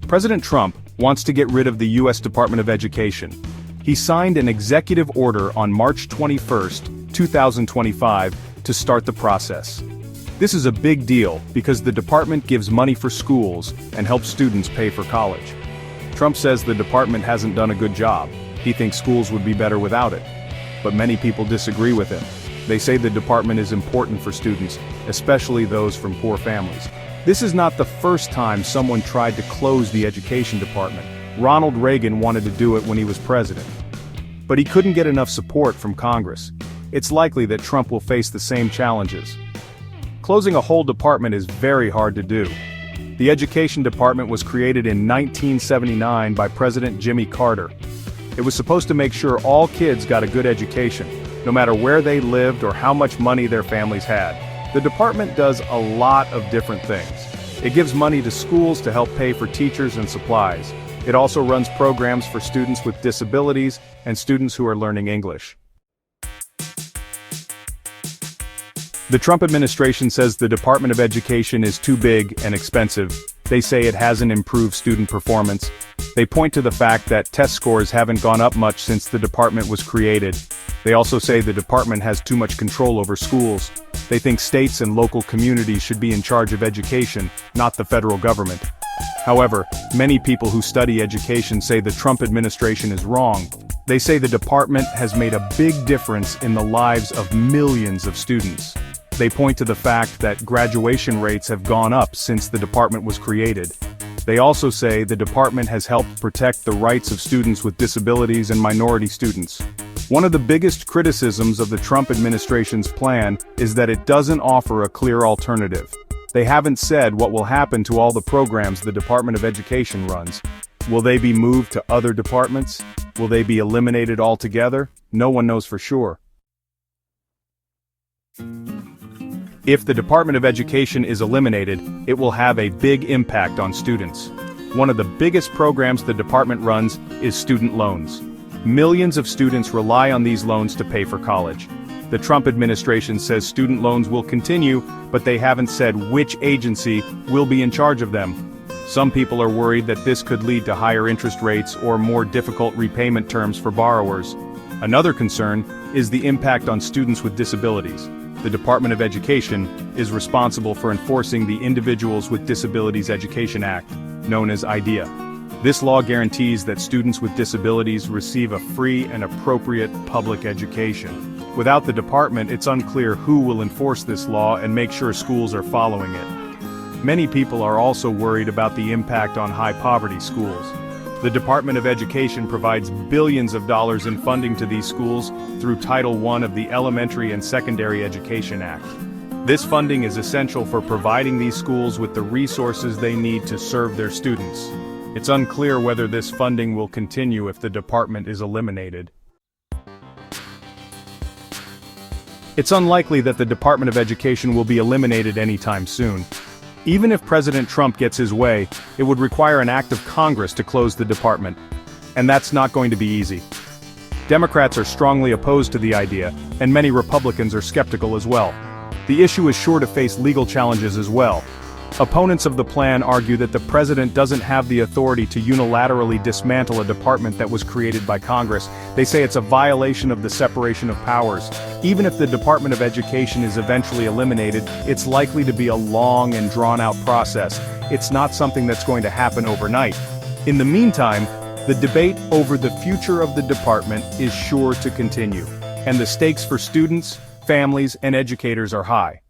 President Trump wants to get rid of the U.S. Department of Education. He signed an executive order on March 21, 2025, to start the process. This is a big deal because the department gives money for schools and helps students pay for college. Trump says the department hasn't done a good job. He thinks schools would be better without it. But many people disagree with him. They say the department is important for students, especially those from poor families. This is not the first time someone tried to close the education department. Ronald Reagan wanted to do it when he was president. But he couldn't get enough support from Congress. It's likely that Trump will face the same challenges. Closing a whole department is very hard to do. The Education Department was created in 1979 by President Jimmy Carter. It was supposed to make sure all kids got a good education, no matter where they lived or how much money their families had. The department does a lot of different things. It gives money to schools to help pay for teachers and supplies. It also runs programs for students with disabilities and students who are learning English. The Trump administration says the Department of Education is too big and expensive. They say it hasn't improved student performance. They point to the fact that test scores haven't gone up much since the department was created. They also say the department has too much control over schools. They think states and local communities should be in charge of education, not the federal government. However, many people who study education say the Trump administration is wrong. They say the department has made a big difference in the lives of millions of students. They point to the fact that graduation rates have gone up since the department was created. They also say the department has helped protect the rights of students with disabilities and minority students. One of the biggest criticisms of the Trump administration's plan is that it doesn't offer a clear alternative. They haven't said what will happen to all the programs the Department of Education runs. Will they be moved to other departments? Will they be eliminated altogether? No one knows for sure. If the Department of Education is eliminated, it will have a big impact on students. One of the biggest programs the department runs is student loans. Millions of students rely on these loans to pay for college. The Trump administration says student loans will continue, but they haven't said which agency will be in charge of them. Some people are worried that this could lead to higher interest rates or more difficult repayment terms for borrowers. Another concern is the impact on students with disabilities. The Department of Education is responsible for enforcing the Individuals with Disabilities Education Act, known as IDEA. This law guarantees that students with disabilities receive a free and appropriate public education. Without the department, it's unclear who will enforce this law and make sure schools are following it. Many people are also worried about the impact on high-poverty schools. The Department of Education provides billions of dollars in funding to these schools through Title I of the Elementary and Secondary Education Act. This funding is essential for providing these schools with the resources they need to serve their students. It's unclear whether this funding will continue if the department is eliminated. It's unlikely that the Department of Education will be eliminated anytime soon. Even if President Trump gets his way, it would require an act of Congress to close the department. And that's not going to be easy. Democrats are strongly opposed to the idea, and many Republicans are skeptical as well. The issue is sure to face legal challenges as well. Opponents of the plan argue that the president doesn't have the authority to unilaterally dismantle a department that was created by Congress. They say it's a violation of the separation of powers. Even if the Department of Education is eventually eliminated, it's likely to be a long and drawn-out process. It's not something that's going to happen overnight. In the meantime, the debate over the future of the department is sure to continue, and the stakes for students, families, and educators are high.